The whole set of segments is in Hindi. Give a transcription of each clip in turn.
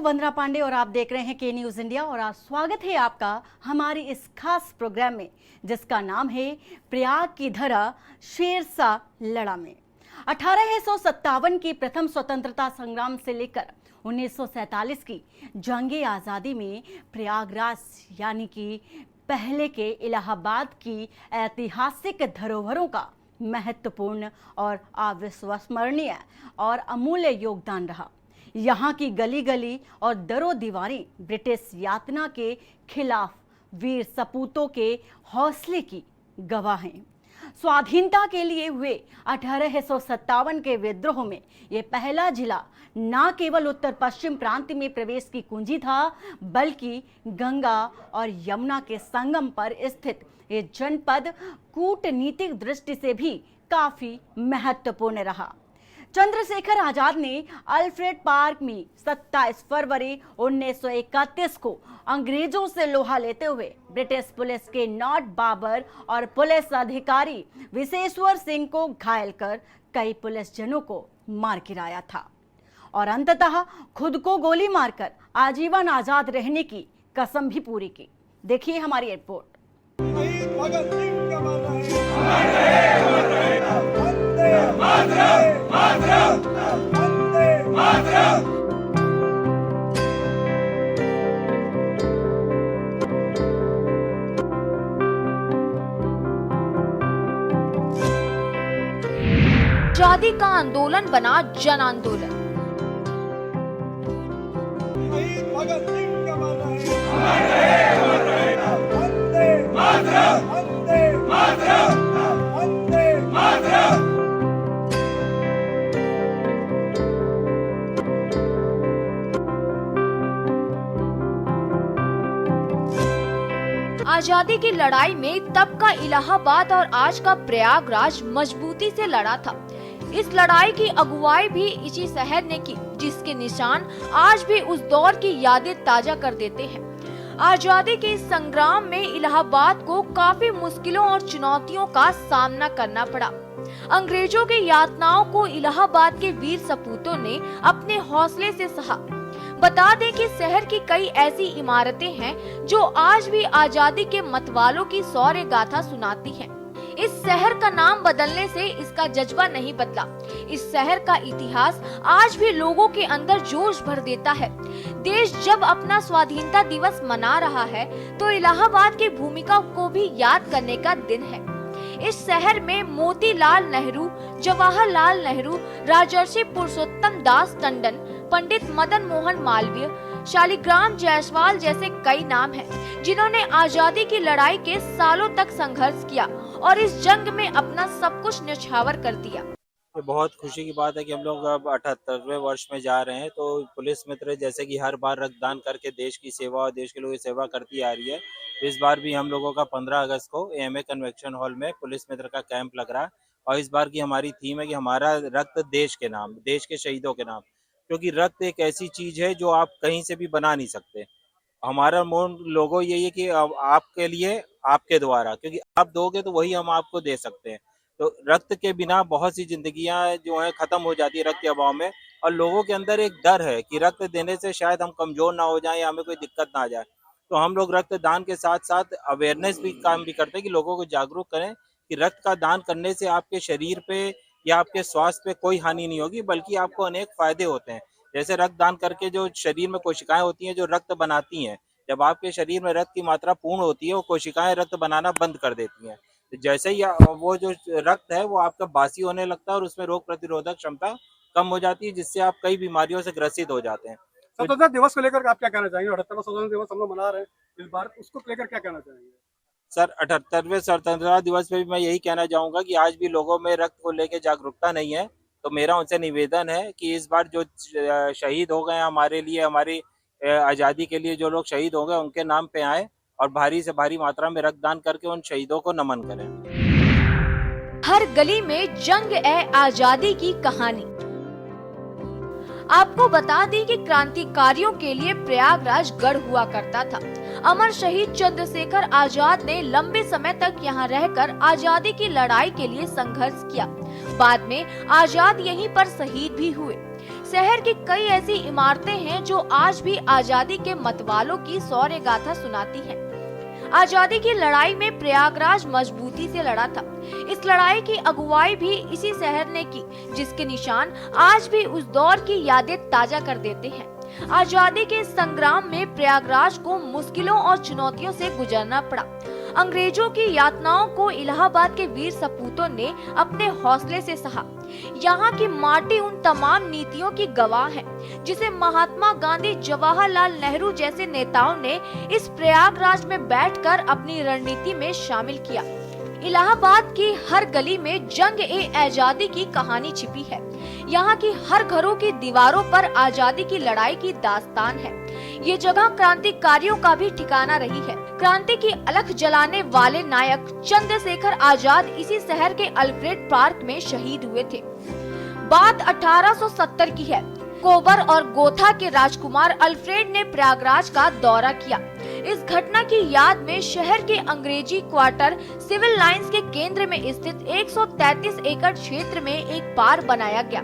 वंदना पांडे और आप देख रहे हैं के न्यूज इंडिया और आज स्वागत है आपका हमारी इस खास प्रोग्राम में जिसका नाम है प्रयाग की धरा शेरशाह लड़ा में। 1857 की प्रथम स्वतंत्रता संग्राम से लेकर 1947 की जंगे आज़ादी में प्रयागराज यानी कि पहले के इलाहाबाद की ऐतिहासिक धरोहरों का महत्वपूर्ण और अविस्मरणीय और अमूल्य योगदान रहा। यहाँ की गली गली और दरो दीवारें ब्रिटिश यातना के खिलाफ वीर सपूतों के हौसले की गवाह हैं। स्वाधीनता के लिए हुए 1857 के विद्रोह में ये पहला जिला न केवल उत्तर पश्चिम प्रांत में प्रवेश की कुंजी था, बल्कि गंगा और यमुना के संगम पर स्थित ये जनपद कूटनीतिक दृष्टि से भी काफी महत्वपूर्ण रहा। चंद्रशेखर आजाद ने अल्फ्रेड पार्क में 27 फरवरी 1931 को अंग्रेजों से लोहा लेते हुए ब्रिटिश पुलिस के नॉट बाबर और पुलिस अधिकारी विशेश्वर सिंह को घायल कर कई पुलिसजनों को मार गिराया था और अंततः खुद को गोली मारकर आजीवन आजाद रहने की कसम भी पूरी की। देखिए हमारी रिपोर्ट। आजादी का आंदोलन बना जन आंदोलन। आजादी की लड़ाई में तब का इलाहाबाद और आज का प्रयागराज मजबूती से लड़ा था। इस लड़ाई की अगुवाई भी इसी शहर ने की, जिसके निशान आज भी उस दौर की यादें ताजा कर देते हैं। आजादी के इस संग्राम में इलाहाबाद को काफी मुश्किलों और चुनौतियों का सामना करना पड़ा। अंग्रेजों के यातनाओं को इलाहाबाद के वीर सपूतों ने अपने हौसले से सहा। बता दें कि शहर की कई ऐसी इमारतें हैं जो आज भी आजादी के मतवालों की शौर्य गाथा सुनाती हैं। इस शहर का नाम बदलने से इसका जज्बा नहीं बदला। इस शहर का इतिहास आज भी लोगों के अंदर जोश भर देता है। देश जब अपना स्वाधीनता दिवस मना रहा है तो इलाहाबाद की भूमिका को भी याद करने का दिन है। इस शहर में मोतीलाल नेहरू, जवाहरलाल नेहरू, राजर्षि पुरुषोत्तम दास टंडन, पंडित मदन मोहन मालवीय, शालिग्राम जायसवाल जैसे कई नाम हैं, जिन्होंने आजादी की लड़ाई के सालों तक संघर्ष किया और इस जंग में अपना सब कुछ न्यौछावर कर दिया। ये बहुत खुशी की बात है कि हम लोग अब 78वें वर्ष में जा रहे हैं। तो पुलिस मित्र जैसे कि हर बार रक्तदान करके देश की सेवा और देश के लोगों की सेवा करती आ रही है, इस बार भी हम लोगों का 15 अगस्त को एएमए कन्वेंशन हॉल में पुलिस मित्र का कैंप लग रहा है। और इस बार की हमारी थीम है कि हमारा रक्त देश के नाम, देश के शहीदों के नाम, क्योंकि रक्त एक ऐसी चीज है जो आप कहीं से भी बना नहीं सकते। हमारा मोन लोगो यही है कि आपके लिए, आपके द्वारा, क्योंकि आप दोगे तो वही हम आपको दे सकते हैं। तो रक्त के बिना बहुत सी जिंदगियां जो है खत्म हो जाती है रक्त के अभाव में, और लोगों के अंदर एक डर है कि रक्त देने से शायद हम कमजोर ना हो जाएं या हमें कोई दिक्कत ना आ जाए। तो हम लोग रक्तदान के साथ साथ अवेयरनेस भी काम भी करते हैं कि लोगों को जागरूक करें कि रक्त का दान करने से आपके शरीर पे या आपके स्वास्थ्य पे कोई हानि नहीं होगी, बल्कि आपको अनेक फायदे होते हैं। जैसे रक्तदान करके जो शरीर में कोशिकाएं होती हैं जो रक्त बनाती हैं, जब आपके शरीर में रक्त की मात्रा पूर्ण होती है वो कोशिकाएं रक्त बनाना बंद कर देती हैं। तो जैसे ही वो जो रक्त है वो आपका बासी होने लगता है और उसमें रोग प्रतिरोधक क्षमता कम हो जाती है, जिससे आप कई बीमारियों से ग्रसित हो जाते हैं। स्वतंत्रता दिवस को लेकर आप क्या कहना चाहेंगे? 78वां स्वतंत्रता दिवस हम लोग मना रहे हैं इस बार, उसको लेकर क्या कहना चाहेंगे? सर, 78वें स्वतंत्रता दिवस पे भी मैं यही कहना चाहूंगा कि आज भी लोगों में रक्त को लेकर जागरूकता नहीं है। तो मेरा उनसे निवेदन है कि इस बार जो शहीद हो गए हमारे लिए, हमारी आज़ादी के लिए जो लोग शहीद हो गए, उनके नाम पे आए और भारी से भारी मात्रा में रक्तदान करके उन शहीदों को नमन करें। हर गली में जंग ए आजादी की कहानी। आपको बता दें कि क्रांतिकारियों के लिए प्रयागराज गढ़ हुआ करता था। अमर शहीद चंद्रशेखर आजाद ने लंबे समय तक यहाँ रहकर आजादी की लड़ाई के लिए संघर्ष किया। बाद में आजाद यहीं पर शहीद भी हुए। शहर की कई ऐसी इमारतें हैं जो आज भी आजादी के मतवालों की शौर्य गाथा सुनाती हैं। आजादी की लड़ाई में प्रयागराज मजबूती से लड़ा था। इस लड़ाई की अगुवाई भी इसी शहर ने की, जिसके निशान आज भी उस दौर की यादें ताजा कर देते हैं। आजादी के संग्राम में प्रयागराज को मुश्किलों और चुनौतियों से गुजरना पड़ा। अंग्रेजों की यातनाओं को इलाहाबाद के वीर सपूतों ने अपने हौसले से सहा। यहाँ की माटी उन तमाम नीतियों की गवाह है जिसे महात्मा गांधी, जवाहरलाल नेहरू जैसे नेताओं ने इस प्रयागराज में बैठकर अपनी रणनीति में शामिल किया। इलाहाबाद की हर गली में जंग-ए-आजादी की कहानी छिपी है। यहाँ की हर घरों की दीवारों पर आजादी की लड़ाई की दास्तान है। ये जगह क्रांतिकारियों का भी ठिकाना रही है। क्रांति की अलख जलाने वाले नायक चंद्रशेखर आजाद इसी शहर के अल्फ्रेड पार्क में शहीद हुए थे। बात 1870 की है। कोबर और गोथा के राजकुमार अल्फ्रेड ने प्रयागराज का दौरा किया। इस घटना की याद में शहर के अंग्रेजी क्वार्टर सिविल लाइंस के केंद्र में स्थित 133 एकड़ क्षेत्र में एक पार्क बनाया गया।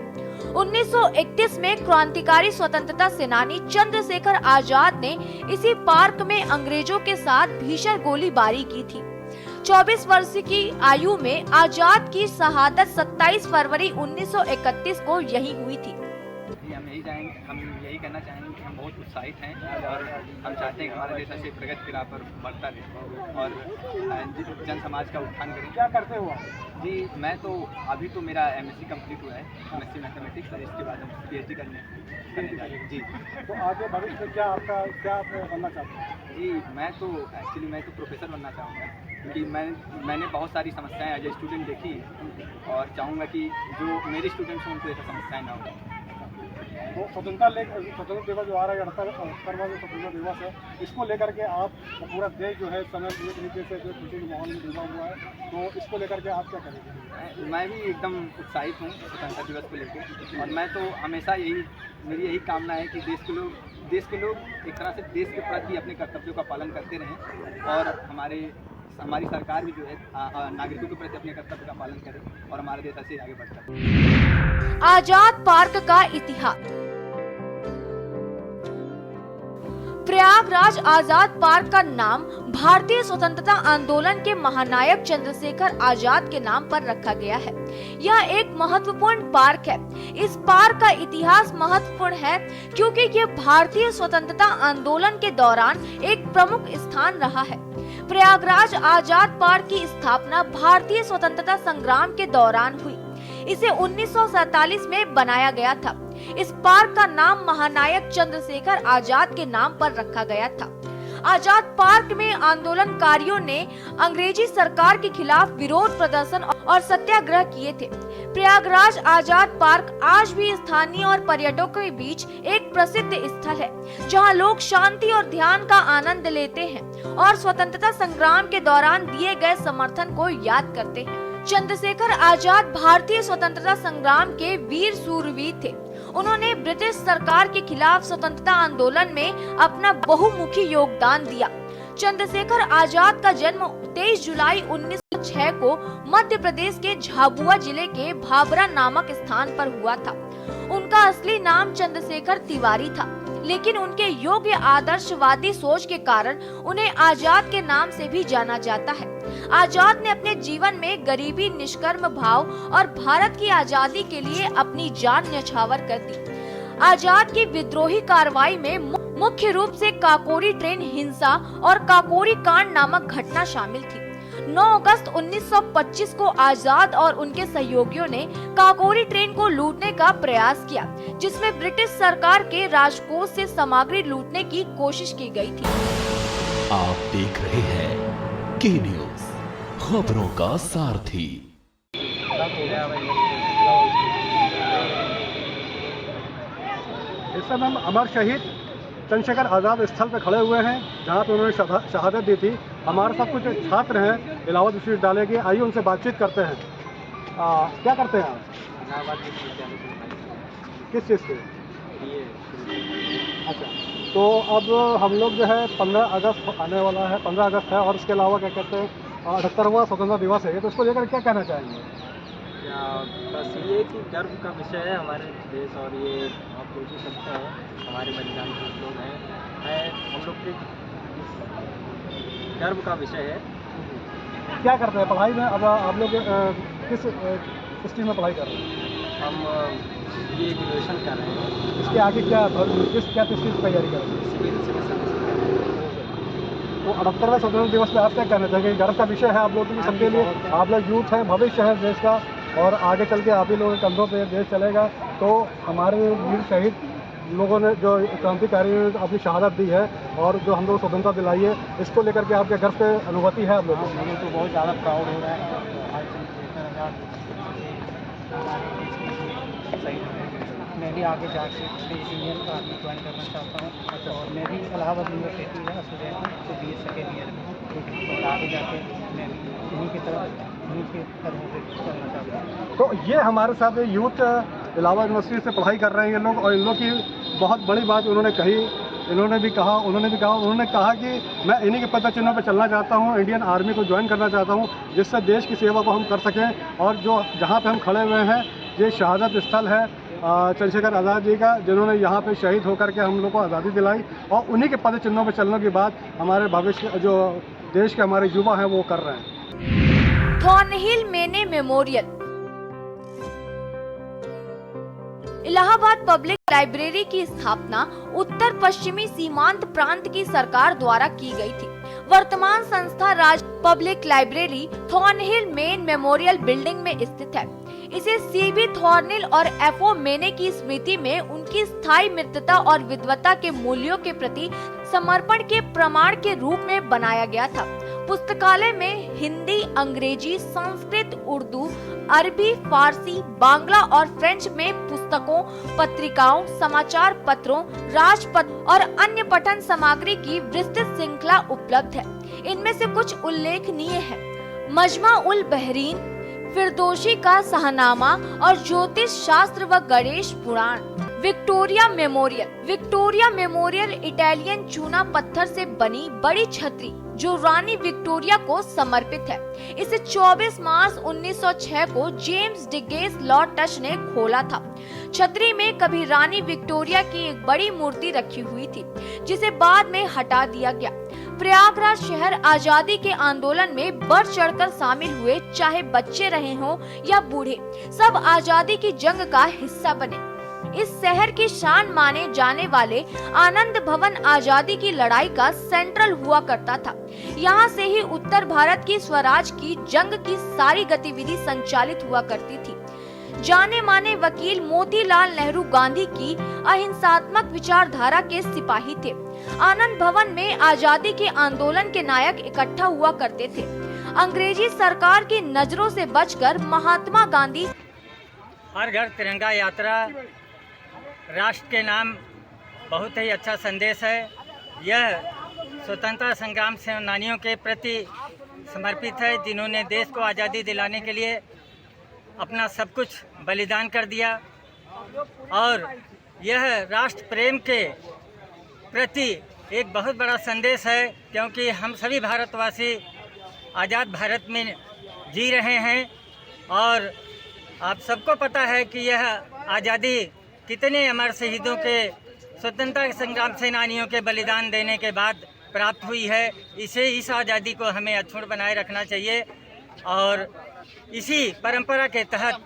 1931 में क्रांतिकारी स्वतंत्रता सेनानी चंद्रशेखर आजाद ने इसी पार्क में अंग्रेजों के साथ भीषण गोलीबारी की थी। 24 वर्ष की आयु में आजाद की शहादत 27 फरवरी 1931 को यही हुई थी। हम यही कहना चाहेंगे कि हम बहुत उत्साहित हैं और हम चाहते हैं कि हमारा देश ऐसे प्रगति की राह पर बढ़ता रहे और जन समाज का उत्थान करें। क्या करते हो जी, मैं तो अभी तो मेरा MSc कंप्लीट हुआ है, MSc मैथमेटिक्स, और इसके बाद हम PhD करने जा रहे हैं। जी, तो आगे भविष्य में क्या आप बनना चाहते हैं? जी, मैं तो प्रोफेसर बनना चाहूँगा, क्योंकि मैंने बहुत सारी समस्याएं एज ए स्टूडेंट देखी और चाहूँगा कि जो मेरे स्टूडेंट्स हैं उनको ऐसा समस्याएं ना हो। तो स्वतंत्रता दिवस जो आ रहा है, 78वां जो स्वतंत्रता दिवस है, इसको लेकर के आप पूरा देश जो है समय एक तरीके से जो खुशी के माहौल में डूबा हुआ है, तो इसको लेकर के आप क्या करेंगे? मैं भी एकदम उत्साहित हूँ स्वतंत्रता दिवस को लेकर, और मैं तो हमेशा मेरी यही कामना है कि देश के लोग एक तरह से देश के प्रति अपने कर्तव्यों का पालन करते रहें और हमारी सरकार भी जो है नागरिकों के प्रति अपने कर्तव्य का पालन करे और हमारा देश ऐसे आगे बढ़ता है। आजाद पार्क का इतिहास। प्रयागराज आजाद पार्क का नाम भारतीय स्वतंत्रता आंदोलन के महानायक चंद्रशेखर आजाद के नाम पर रखा गया है। यह एक महत्वपूर्ण पार्क है। इस पार्क का इतिहास महत्वपूर्ण है क्योंकि यह भारतीय स्वतंत्रता आंदोलन के दौरान एक प्रमुख स्थान रहा है। प्रयागराज आजाद पार्क की स्थापना भारतीय स्वतंत्रता संग्राम के दौरान हुई। इसे 1947 में बनाया गया था। इस पार्क का नाम महानायक चंद्रशेखर आजाद के नाम पर रखा गया था। आजाद पार्क में आंदोलनकारियों ने अंग्रेजी सरकार के खिलाफ विरोध प्रदर्शन और सत्याग्रह किए थे। प्रयागराज आजाद पार्क आज भी स्थानीय और पर्यटकों के बीच एक प्रसिद्ध स्थल है, जहां लोग शांति और ध्यान का आनंद लेते हैं और स्वतंत्रता संग्राम के दौरान दिए गए समर्थन को याद करते हैं। चंद्रशेखर आजाद भारतीय स्वतंत्रता संग्राम के वीर सूरवीर थे। उन्होंने ब्रिटिश सरकार के खिलाफ स्वतंत्रता आंदोलन में अपना बहुमुखी योगदान दिया। चंद्रशेखर आजाद का जन्म 23 जुलाई 1906 को मध्य प्रदेश के झाबुआ जिले के भाबरा नामक स्थान पर हुआ था। उनका असली नाम चंद्रशेखर तिवारी था, लेकिन उनके योग्य आदर्शवादी सोच के कारण उन्हें आजाद के नाम से भी जाना जाता है। आजाद ने अपने जीवन में गरीबी, निष्कर्म भाव और भारत की आजादी के लिए अपनी जान न्यौछावर कर दी। आजाद की विद्रोही कार्रवाई में मुख्य रूप से काकोरी ट्रेन हिंसा और काकोरी कांड नामक घटना शामिल थी। 9 अगस्त 1925 को आजाद और उनके सहयोगियों ने काकोरी ट्रेन को लूटने का प्रयास किया, जिसमें ब्रिटिश सरकार के राजकोष से सामग्री लूटने की कोशिश की गई थी। आप देख रहे हैं के न्यूज़, खबरों का सारथी। इस समय हम अमर शहीद चंद्रशेखर आज़ाद स्थल पर खड़े हुए हैं, जहाँ पे उन्होंने शहादत दी थी। हमारे साथ कुछ छात्र हैं इलाहाबाद विश्वविद्यालय के, आइए उनसे बातचीत करते हैं। क्या करते हैं आप? इलाहाबाद विश्वविद्यालय। किस चीज़ से? अच्छा, तो अब हम लोग जो है 15 अगस्त आने वाला है, 15 अगस्त है, और इसके अलावा क्या कहते हैं 78वां स्वतंत्रता दिवस है, तो इसको लेकर क्या कहना चाहेंगे? बस ये कि गर्व का विषय है हमारे देश, और ये कोई भी सत्य है, हमारे बलिदान के लोग हैं, हम लोग के गर्व का विषय है। क्या करते हैं पढ़ाई में? अब आप लोग किस स्ट्रीम में पढ़ाई कर रहे हैं? हम ये ग्रेजुएशन कर रहे हैं, इसके आगे क्या किस चीज़ की तैयारी कर रहे हैं? Civil service. तो 78वें स्वतंत्रता दिवस में आप क्या कहना चाहेंगे? गर्व का विषय है आप लोगों के सबके लिए, आप लोग यूथ हैं, भविष्य है देश का, और आगे चल के आप ही लोगों के कंधों पे देश चलेगा। तो हमारे वीर शहीद लोगों ने जो क्रांतिकारी ने अपनी शहादत दी है और जो हम लोग स्वतंत्रता दिलाई है, इसको लेकर के आपके गर्व पे अनुभूति है आप लोगों को? मुझे तो बहुत ज़्यादा प्राउड हो रहा है। मैं भी आगे जाके इंडियन आर्मी ज्वाइन करना चाहता हूँ, और मैं भी इलाहाबाद यूनिवर्सिटी का स्टूडेंट हूँ, तो BA सेकेंड ईयर में, और आगे जाके मैं भी इन्हीं की तरफ इन्हीं के कदमों पे चलना चाहता हूँ। तो ये हमारे साथ यूथ इलाहाबाद यूनिवर्सिटी से पढ़ाई कर रहे हैं ये लोग, और इन लोग की बहुत बड़ी बात उन्होंने कही, उन्होंने कहा कि मैं इन्हीं के पद चिन्हों पर चलना चाहता हूँ, इंडियन आर्मी को ज्वाइन करना चाहता हूँ, जिससे देश की सेवा को हम कर सकें। और जो जहाँ पे हम खड़े हुए हैं, ये शहादत स्थल है चंद्रशेखर आज़ाद जी का, जिन्होंने यहाँ पे शहीद होकर के हम लोग को आज़ादी दिलाई, और उन्हीं के पद चिन्हों पर चलने की बात हमारे भविष्य जो देश के हमारे युवा हैं वो कर रहे हैं। थॉर्नहिल मेने मेमोरियल। इलाहाबाद पब्लिक लाइब्रेरी की स्थापना उत्तर पश्चिमी सीमांत प्रांत की सरकार द्वारा की गई थी। वर्तमान संस्था राज्य public library Thornhill Mayne memorial building में स्थित है। इसे CB थॉर्नहिल और FO मेने की स्मृति में उनकी स्थायी मित्रता और विद्वता के मूल्यों के प्रति समर्पण के प्रमाण के रूप में बनाया गया था। पुस्तकालय में हिंदी, अंग्रेजी, संस्कृत, उर्दू, अरबी, फारसी, बांग्ला और फ्रेंच में पुस्तकों, पत्रिकाओं, समाचार पत्रों, राजपत्र और अन्य पठन सामग्री की विस्तृत श्रृंखला उपलब्ध है। इनमें से कुछ उल्लेखनीय है: मजमा उल बहरीन, फिरदौसी का सहनामा और ज्योतिष शास्त्र व गणेश पुराण। विक्टोरिया मेमोरियल इटालियन चूना पत्थर से बनी बड़ी छतरी जो रानी विक्टोरिया को समर्पित है। इसे 24 मार्च 1906 को जेम्स डिगेस लॉर्ड टच ने खोला था। छतरी में कभी रानी विक्टोरिया की एक बड़ी मूर्ति रखी हुई थी, जिसे बाद में हटा दिया गया। प्रयागराज शहर आजादी के आंदोलन में बढ़ चढ़कर शामिल हुए, चाहे बच्चे रहे हों या बूढ़े, सब आजादी की जंग का हिस्सा बने। इस शहर की शान माने जाने वाले आनंद भवन आजादी की लड़ाई का सेंट्रल हुआ करता था। यहाँ से ही उत्तर भारत की स्वराज की जंग की सारी गतिविधि संचालित हुआ करती थी। जाने माने वकील मोतीलाल नेहरू गांधी की अहिंसात्मक विचारधारा के सिपाही थे। आनंद भवन में आजादी के आंदोलन के नायक इकट्ठा हुआ करते थे। अंग्रेजी सरकार की नजरों से बचकर महात्मा गांधी हर घर तिरंगा यात्रा राष्ट्र के नाम बहुत ही अच्छा संदेश है। यह स्वतंत्रता संग्राम सेनानियों के प्रति समर्पित है, जिन्होंने देश को आज़ादी दिलाने के लिए अपना सब कुछ बलिदान कर दिया। और यह राष्ट्र प्रेम के प्रति एक बहुत बड़ा संदेश है, क्योंकि हम सभी भारतवासी आज़ाद भारत में जी रहे हैं और आप सबको पता है कि यह आज़ादी कितने अमर शहीदों के स्वतंत्रता संग्राम सेनानियों के बलिदान देने के बाद प्राप्त हुई है। इस आज़ादी को हमें अक्षुण्ण बनाए रखना चाहिए और इसी परंपरा के तहत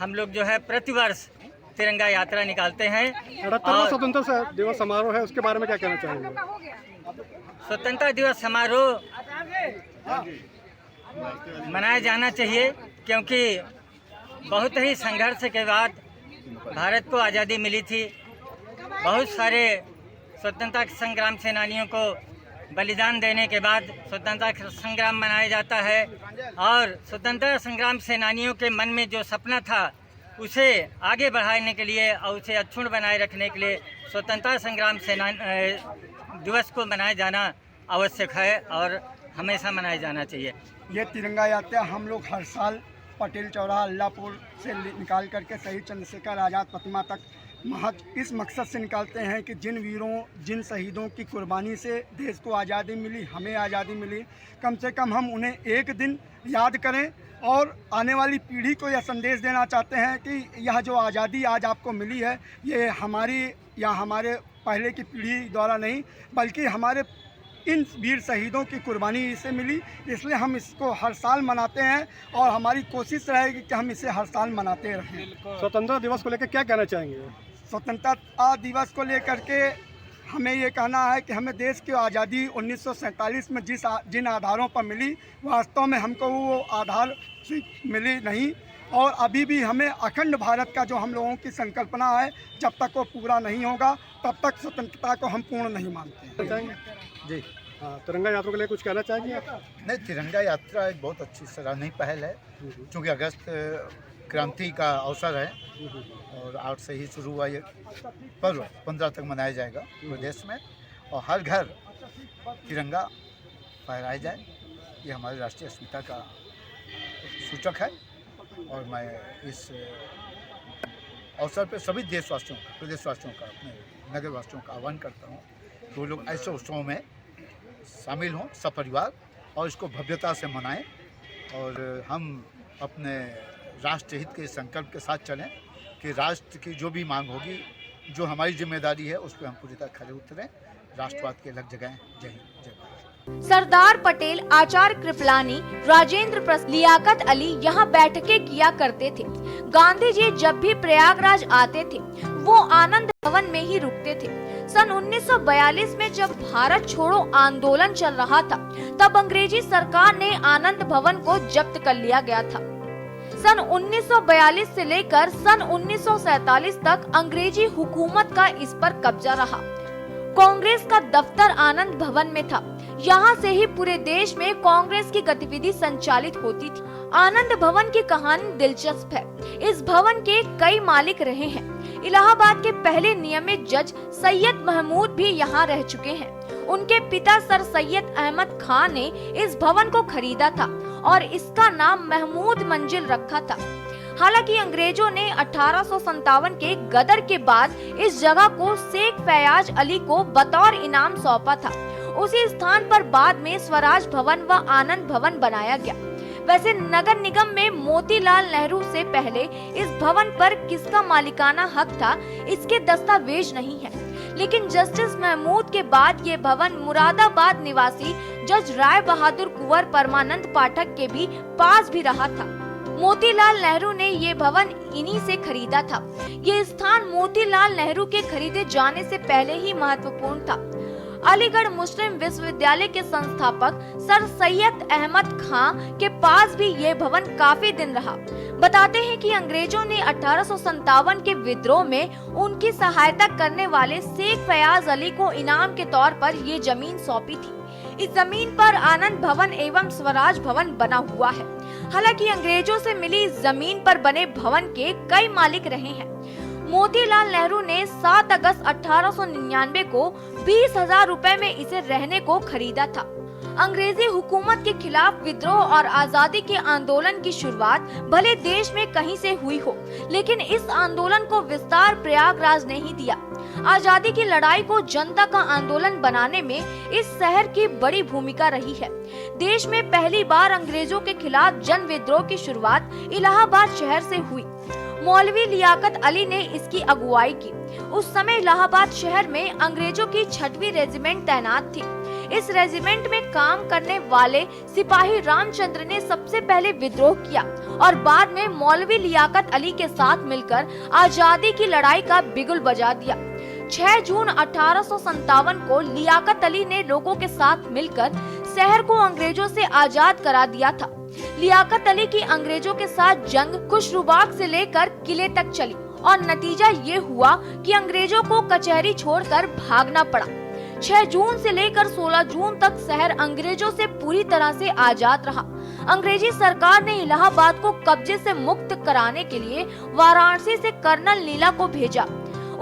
हम लोग जो है प्रतिवर्ष तिरंगा यात्रा निकालते हैं। 78वां स्वतंत्रता दिवस समारोह है, उसके बारे में क्या कहना चाहेंगे? स्वतंत्रता दिवस समारोह मनाया जाना चाहिए, क्योंकि बहुत ही संघर्ष के बाद भारत को आज़ादी मिली थी। बहुत सारे स्वतंत्रता संग्राम सेनानियों को बलिदान देने के बाद स्वतंत्रता संग्राम मनाया जाता है और स्वतंत्रता संग्राम सेनानियों के मन में जो सपना था उसे आगे बढ़ाने के लिए और उसे अक्षुण्ण बनाए रखने के लिए स्वतंत्रता संग्राम दिवस को मनाया जाना आवश्यक है और हमेशा मनाया जाना चाहिए। ये तिरंगा यात्रा हम लोग हर साल पटेल चौराहा अल्लाहपुर से निकाल करके शहीद चंद्रशेखर आज़ाद प्रतिमा तक महज इस मकसद से निकालते हैं कि जिन वीरों, जिन शहीदों की कुर्बानी से देश को आज़ादी मिली, हमें आज़ादी मिली, कम से कम हम उन्हें एक दिन याद करें और आने वाली पीढ़ी को यह संदेश देना चाहते हैं कि यह जो आज़ादी आज आपको मिली है, ये हमारी या हमारे पहले की पीढ़ी द्वारा नहीं, बल्कि हमारे इन वीर शहीदों की कुर्बानी से मिली। इसलिए हम इसको हर साल मनाते हैं और हमारी कोशिश रहेगी कि हम इसे हर साल मनाते रहें। स्वतंत्रता दिवस को लेकर क्या कहना चाहेंगे? स्वतंत्रता दिवस को लेकर के हमें ये कहना है कि हमें देश की आज़ादी 1947 में जिन आधारों पर मिली, वास्तव में हमको वो आधार मिली नहीं, और अभी भी हमें अखंड भारत का जो हम लोगों की संकल्पना है, जब तक वो पूरा नहीं होगा तब तक स्वतंत्रता को हम पूर्ण नहीं मानते हैं। जी हाँ, तिरंगा यात्रा के लिए कुछ कहना चाहेंगे आप? नहीं, तिरंगा यात्रा एक बहुत अच्छी सराहनीय पहल है, क्योंकि अगस्त क्रांति का अवसर है और 8 से ही शुरू हुआ ये पर्व 15 तक मनाया जाएगा पूरे देश में, और हर घर तिरंगा फहराया जाए। ये हमारी राष्ट्रीय अस्मिता का सूचक है, और मैं इस अवसर पर सभी देशवासियों का, प्रदेशवासियों का, अपने नगरवासियों का आह्वान करता हूँ कि वो लोग ऐसे उत्सवों में शामिल हों सपरिवार और इसको भव्यता से मनाएं, और हम अपने राष्ट्र हित के संकल्प के साथ चलें कि राष्ट्र की जो भी मांग होगी, जो हमारी जिम्मेदारी है, उस पर हम पूरी तरह खरे उतरें, राष्ट्रवाद के अलग जगह। जय हिंद, जय भारत। सरदार पटेल, आचार्य कृपलानी, राजेंद्र प्रसाद, लियाकत अली यहाँ बैठकें किया करते थे। गांधी जी जब भी प्रयागराज आते थे वो आनंद भवन में ही रुकते थे। सन 1942 में जब भारत छोड़ो आंदोलन चल रहा था, तब अंग्रेजी सरकार ने आनंद भवन को जब्त कर लिया गया था। सन 1942 से लेकर सन 1947 तक अंग्रेजी हुकूमत का इस पर कब्जा रहा। कांग्रेस का दफ्तर आनंद भवन में था। यहाँ से ही पूरे देश में कांग्रेस की गतिविधि संचालित होती थी। आनंद भवन की कहानी दिलचस्प है। इस भवन के कई मालिक रहे हैं। इलाहाबाद के पहले नियमित जज सैयद महमूद भी यहाँ रह चुके हैं। उनके पिता सर सैयद अहमद खान ने इस भवन को खरीदा था और इसका नाम महमूद मंजिल रखा था। हालांकि अंग्रेजों ने 1857 के गदर के बाद इस जगह को शेख फयाज अली को बतौर इनाम सौंपा था। उसी स्थान पर बाद में स्वराज भवन व आनंद भवन बनाया गया। वैसे नगर निगम में मोतीलाल नेहरू से पहले इस भवन पर किसका मालिकाना हक था, इसके दस्तावेज नहीं है, लेकिन जस्टिस महमूद के बाद ये भवन मुरादाबाद निवासी जज राय बहादुर कुंवर परमानंद पाठक के भी पास भी रहा था। मोतीलाल नेहरू ने ये भवन इन्हीं से खरीदा था। ये स्थान मोतीलाल नेहरू के खरीदे जाने से पहले ही महत्वपूर्ण था। अलीगढ़ मुस्लिम विश्वविद्यालय के संस्थापक सर सैयद अहमद खां के पास भी ये भवन काफी दिन रहा। बताते हैं कि अंग्रेजों ने 1857 के विद्रोह में उनकी सहायता करने वाले शेख फयाज अली को इनाम के तौर पर ये जमीन सौंपी थी। इस जमीन पर आनंद भवन एवं स्वराज भवन बना हुआ है। हालांकि अंग्रेजों से मिली इस जमीन पर बने भवन के कई मालिक रहे हैं। मोतीलाल नेहरू ने 7 अगस्त 1899 को 20,000 रुपए में इसे रहने को खरीदा था। अंग्रेजी हुकूमत के खिलाफ विद्रोह और आजादी के आंदोलन की शुरुआत भले देश में कहीं से हुई हो, लेकिन इस आंदोलन को विस्तार प्रयागराज ने ही दिया। आजादी की लड़ाई को जनता का आंदोलन बनाने में इस शहर की बड़ी भूमिका रही है। देश में पहली बार अंग्रेजों के खिलाफ जन विद्रोह की शुरुआत इलाहाबाद शहर से हुई। मौलवी लियाकत अली ने इसकी अगुवाई की। उस समय इलाहाबाद शहर में अंग्रेजों की 6वीं रेजिमेंट तैनात थी। इस रेजिमेंट में काम करने वाले सिपाही रामचंद्र ने सबसे पहले विद्रोह किया और बाद में मौलवी लियाकत अली के साथ मिलकर आजादी की लड़ाई का बिगुल बजा दिया। 6 जून 1857 को लियाकत अली ने लोगों के साथ मिलकर शहर को अंग्रेजों से आजाद करा दिया था। लियाकत अली की अंग्रेजों के साथ जंग खुशरूबाग से लेकर किले तक चली और नतीजा ये हुआ कि अंग्रेजों को कचहरी छोड़कर भागना पड़ा। 6 जून से लेकर 16 जून तक शहर अंग्रेजों से पूरी तरह से आजाद रहा। अंग्रेजी सरकार ने इलाहाबाद को कब्जे से मुक्त कराने के लिए वाराणसी से कर्नल नीला को भेजा।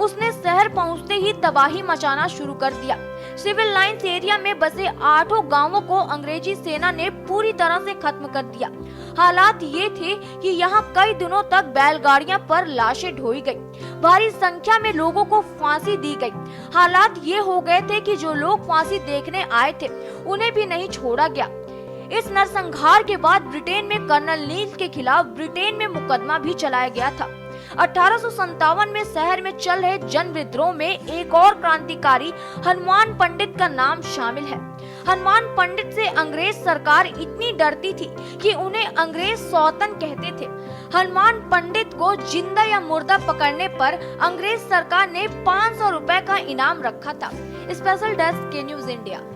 उसने शहर पहुंचते ही तबाही मचाना शुरू कर दिया। सिविल लाइंस एरिया में बसे 8 गांवों को अंग्रेजी सेना ने पूरी तरह से खत्म कर दिया। हालात ये थे कि यहाँ कई दिनों तक बैलगाड़ियां पर लाशें ढोई गई, भारी संख्या में लोगों को फांसी दी गई। हालात ये हो गए थे कि जो लोग फांसी देखने आए थे उन्हें भी नहीं छोड़ा गया। इस नरसंहार के बाद ब्रिटेन में कर्नल नील के खिलाफ ब्रिटेन में मुकदमा भी चलाया गया था। 1857 में शहर में चल रहे जन विद्रोह में एक और क्रांतिकारी हनुमान पंडित का नाम शामिल है। हनुमान पंडित से अंग्रेज सरकार इतनी डरती थी कि उन्हें अंग्रेज सौतन कहते थे। हनुमान पंडित को जिंदा या मुर्दा पकड़ने पर अंग्रेज सरकार ने 500 रुपए का इनाम रखा था। स्पेशल डेस्क के न्यूज इंडिया।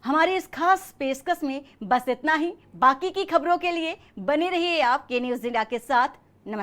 हमारी इस खास पेशकश में बस इतना ही। बाकी की खबरों के लिए बने रहिए आप के न्यूज इंडिया के साथ।